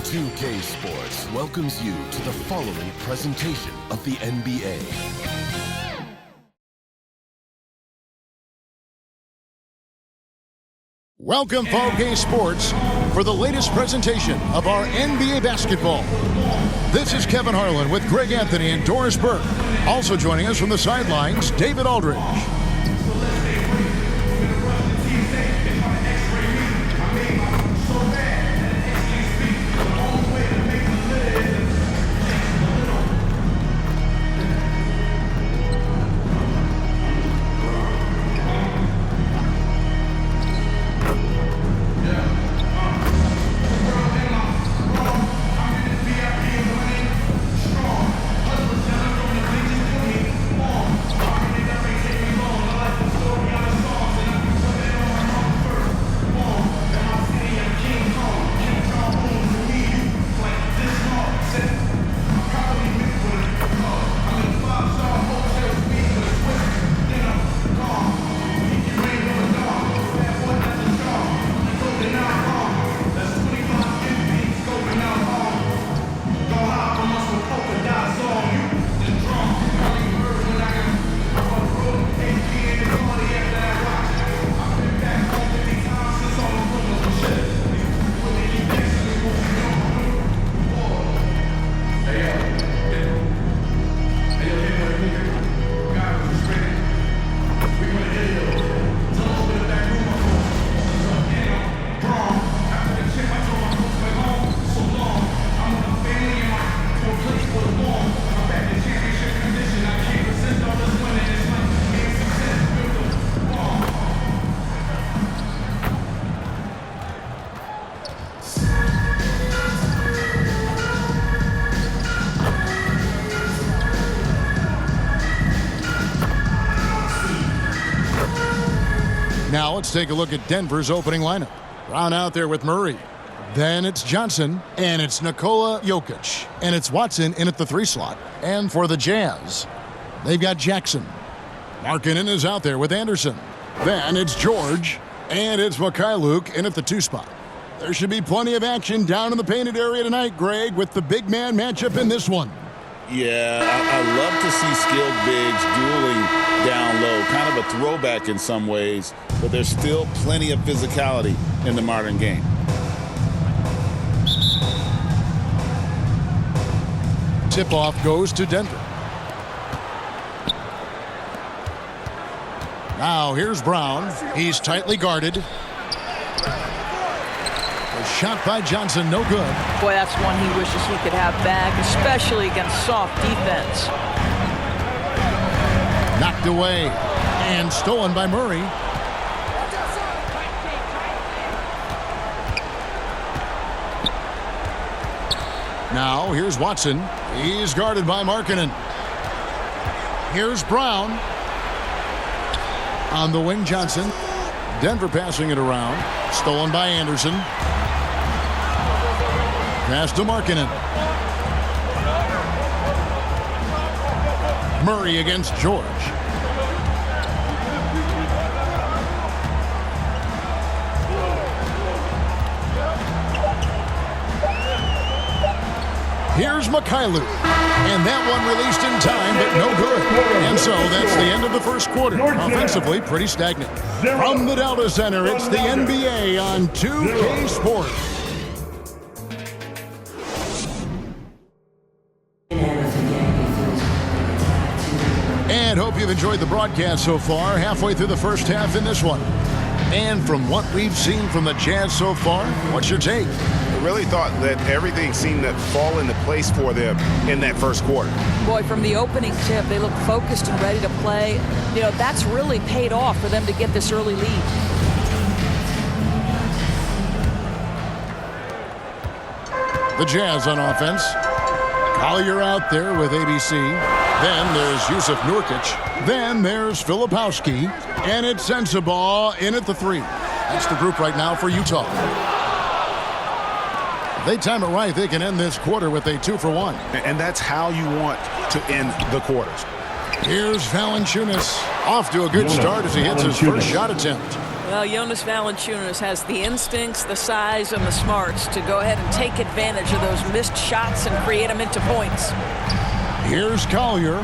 2K Sports welcomes you to the following presentation of the NBA. Welcome, 2K Sports, for the latest presentation of our NBA basketball. This is Kevin Harlan with Greg Anthony and Doris Burke. Also joining us from the sidelines, David Aldridge. Now let's take a look at Denver's opening lineup. Brown out there with Murray. Then it's Johnson, and it's Nikola Jokić, and it's Watson in at the 3 slot. And for the Jazz, they've got Jackson. Markkanen is out there with Anderson. Then it's George, and it's Mikhailuk in at the 2 spot. There should be plenty of action down in the painted area tonight, Greg, with the big man matchup in this one. Yeah, I love to see skilled bigs dueling down low. Kind of a throwback in some ways, but there's still plenty of physicality in the modern game. Tip-off goes to Denver. Now here's Brown. He's tightly guarded. A shot by Johnson, no good. Boy, that's one he wishes he could have back, especially against soft defense. Knocked away and stolen by Murray. Now here's Watson. He's guarded by Markkanen. Here's Brown. On the wing, Johnson. Denver passing it around. Stolen by Anderson. Pass to Markkanen. Murray against George. Here's Mikhailuk. And that one released in time, but no good. And so that's the end of the first quarter. Offensively, pretty stagnant. From the Delta Center, it's the NBA on 2K Sports. And hope you've enjoyed the broadcast so far, halfway through the first half in this one. And from what we've seen from the Jazz so far, what's your take? I really thought that everything seemed to fall into place for them in that first quarter. Boy, from the opening tip, they look focused and ready to play. You know, that's really paid off for them to get this early lead. The Jazz on offense. Collier out there with ABC. Then there's Yusuf Nurkic. Then there's Filipowski. And it's Sensabaugh in at the 3. That's the group right now for Utah. They time it right, they can end this quarter with a 2-for-1. And that's how you want to end the quarters. Here's Valanciunas. Off to a good start as he hits his first shot attempt. Well, Jonas Valanciunas has the instincts, the size, and the smarts to go ahead and take advantage of those missed shots and create them into points. Here's Collier.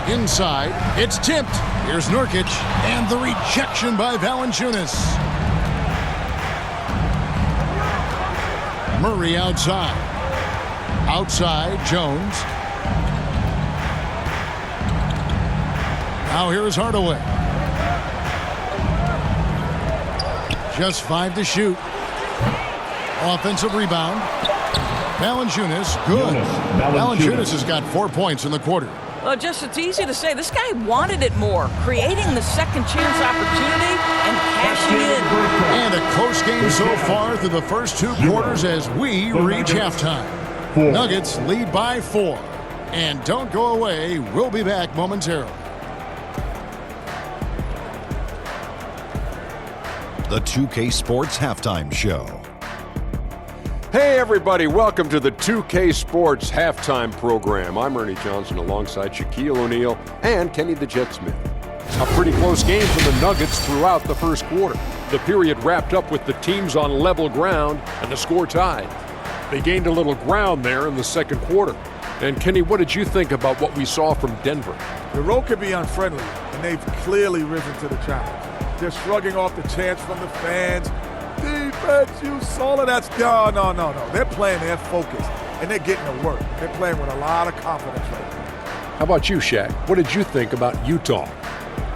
Inside. It's tipped. Here's Nurkic. And the rejection by Valanciunas. Murray outside. Outside, Jones. Now here's Hardaway. Just 5 to shoot. Offensive rebound. Valanciunas, good. Valanciunas has got 4 points in the quarter. Well, just it's easy to say. This guy wanted it more, creating the second chance opportunity and cashing in. And a close game so far through the first 2 quarters as we reach halftime. Nuggets lead by 4. And don't go away. We'll be back momentarily. The 2K Sports Halftime Show. Hey everybody, welcome to the 2K Sports Halftime Program. I'm Ernie Johnson alongside Shaquille O'Neal and Kenny the Jet Smith. A pretty close game for the Nuggets throughout the first quarter. The period wrapped up with the teams on level ground and the score tied. They gained a little ground there in the second quarter. And Kenny, what did you think about what we saw from Denver? The road can be unfriendly, and they've clearly risen to the challenge. They're shrugging off the chants from the fans. Defense, you solid. That's no. They're playing their focus, and they're getting to work. They're playing with a lot of confidence right now. How about you, Shaq? What did you think about Utah?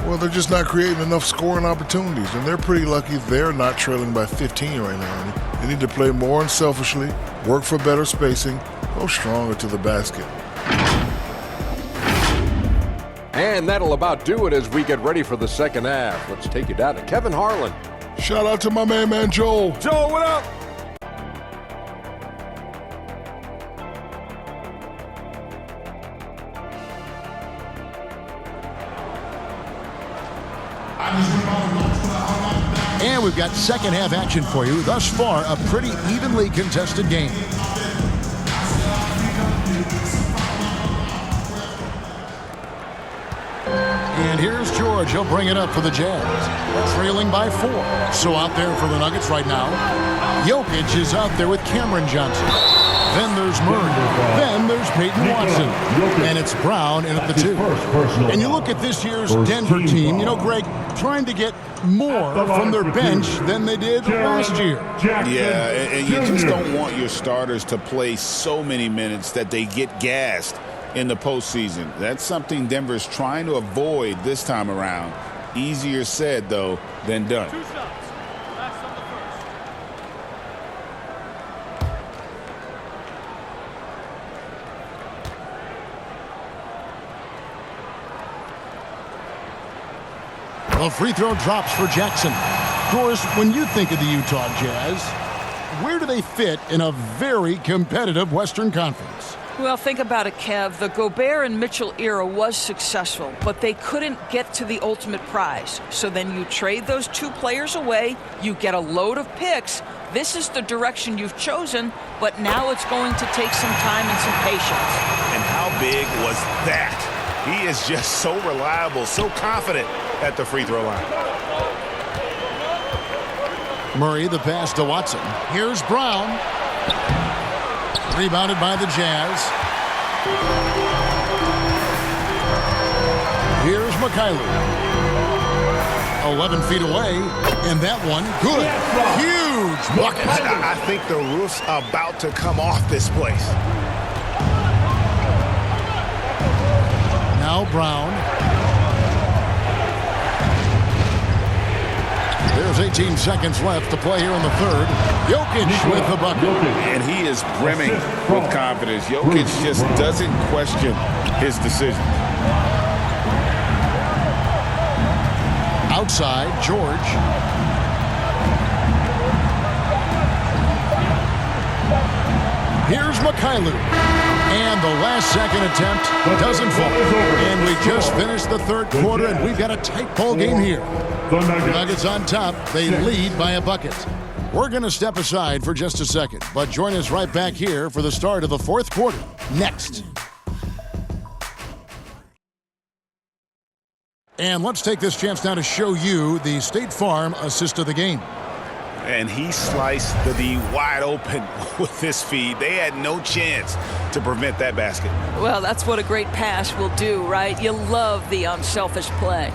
Well, they're just not creating enough scoring opportunities, and they're pretty lucky they're not trailing by 15 right now. They need to play more unselfishly, work for better spacing, go stronger to the basket. And that'll about do it as we get ready for the second half. Let's take you down to Kevin Harlan. Shout out to my man Joel. Joel, what up? And we've got second half action for you. Thus far, a pretty evenly contested game. And here's George. He'll bring it up for the Jazz. Trailing by 4. So out there for the Nuggets right now. Jokić is out there with Cameron Johnson. Then there's Murray. Then there's Peyton Watson. And it's Brown in at the 2. And you look at this year's Denver team, you know, Greg, trying to get more from their bench than they did last year. Yeah, and you just don't want your starters to play so many minutes that they get gassed in the postseason. That's something Denver's trying to avoid this time around. Easier said, though, than done. A free throw drops for Jackson. Of course, when you think of the Utah Jazz, where do they fit in a very competitive Western Conference? Well, think about it, Kev. The Gobert and Mitchell era was successful, but they couldn't get to the ultimate prize. So then you trade those 2 players away, you get a load of picks. This is the direction you've chosen, but now it's going to take some time and some patience. And how big was that? He is just so reliable, so confident at the free throw line. Murray, the pass to Watson. Here's Brown. Rebounded by the Jazz. Here's Mikhailuk. 11 feet away, and that one, good. Huge bucket. I think the roof's about to come off this place. Now Brown. There's 18 seconds left to play here in the third. Jokić with the bucket. And he is brimming with confidence. Jokić just doesn't question his decision. Outside, George. Here's Mikhailuk. And the last second attempt doesn't fall. And we just finished the third quarter, and we've got a tight ball game here. The Nuggets on top. They lead by a bucket. We're going to step aside for just a second, but join us right back here for the start of the fourth quarter. Next. And let's take this chance now to show you the State Farm assist of the game. And he sliced the D wide open with this feed. They had no chance to prevent that basket. Well, that's what a great pass will do, right? You love the unselfish play.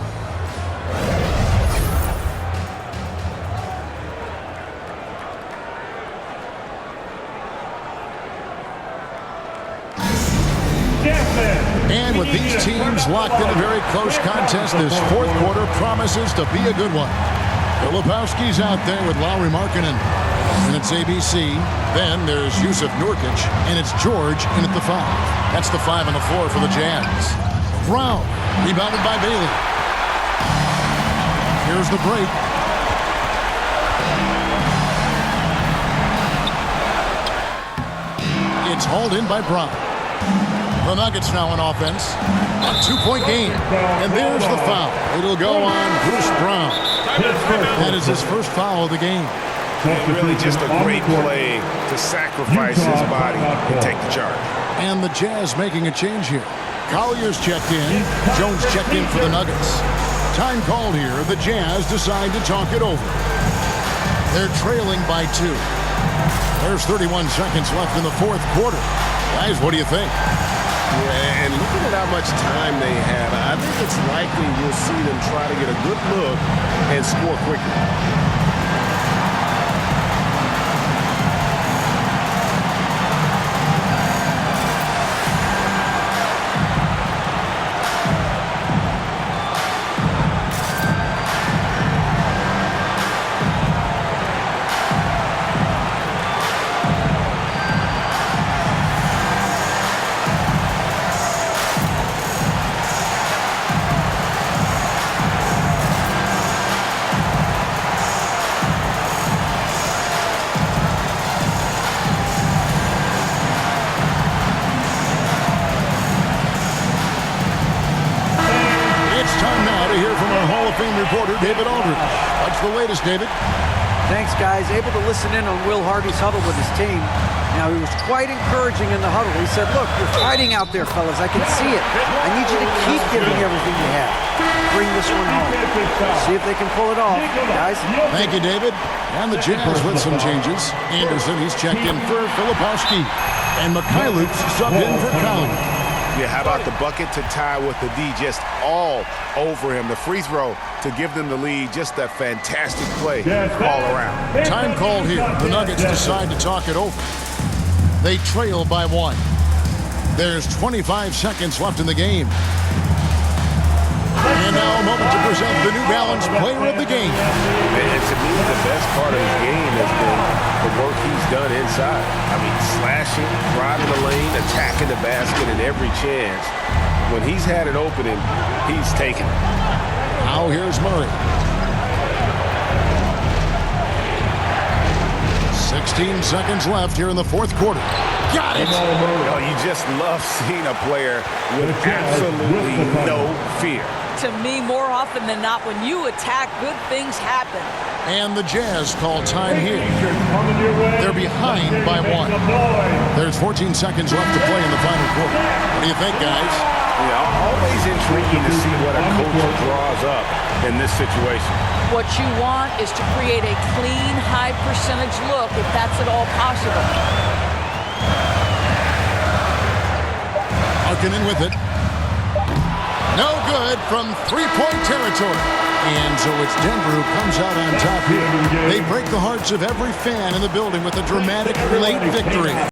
And with these teams locked in a very close contest, this fourth quarter promises to be a good one. Filipowski's out there with Lauri Markkanen. And it's ABC. Then there's Jusuf Nurkic. And it's George in at the 5. That's the 5 on the floor for the Jazz. Brown, rebounded by Bailey. Here's the break. It's hauled in by Brown. The Nuggets now on offense. A 2-point game. And there's the foul. It'll go on Bruce Brown. That is his first foul of the game. Really just a great play to sacrifice his body and take the charge. And the Jazz making a change here. Collier's checked in. Jones checked in for the Nuggets. Time called here. The Jazz decide to talk it over. They're trailing by 2. There's 31 seconds left in the fourth quarter. Guys, what do you think? Yeah, and looking at how much time they have, I think it's likely you'll see them try to get a good look and score quickly. Reporter David Aldridge. What's the latest, David? Thanks, guys. Able to listen in on Will Hardy's huddle with his team. Now, he was quite encouraging in the huddle. He said, look, you're fighting out there, fellas. I can see it. I need you to keep giving everything you have. Bring this one home. See if they can pull it off, guys. Thank you, David. And the Jazz with some changes. Anderson, he's checked in for Filipowski. And Mikhailuk's subbed in for Collins. Yeah, how about the bucket to tie with the D just all over him. The free throw to give them the lead. Just a fantastic play all around. Time called here. The Nuggets decide to talk it over. They trail by 1. There's 25 seconds left in the game. And now a moment to present the New Balance Player of the Game. And to me, the best part of his game has been the work he's done inside. I mean, slashing, driving the lane, attacking the basket at every chance. When he's had an opening, he's taken it. Now here's Murray. 16 seconds left here in the fourth quarter. Got it! Oh, you just love seeing a player with absolutely no fear. To me, more often than not, when you attack, good things happen. And the Jazz call time here. They're behind by 1. There's 14 seconds left to play in the final quarter. What do you think, guys? Yeah, always intriguing to see what a coach draws up in this situation. What you want is to create a clean, high percentage look, if that's at all possible. Markkanen with it. No good from three-point territory. And so it's Denver who comes out on top here. They break the hearts of every fan in the building with a dramatic late victory.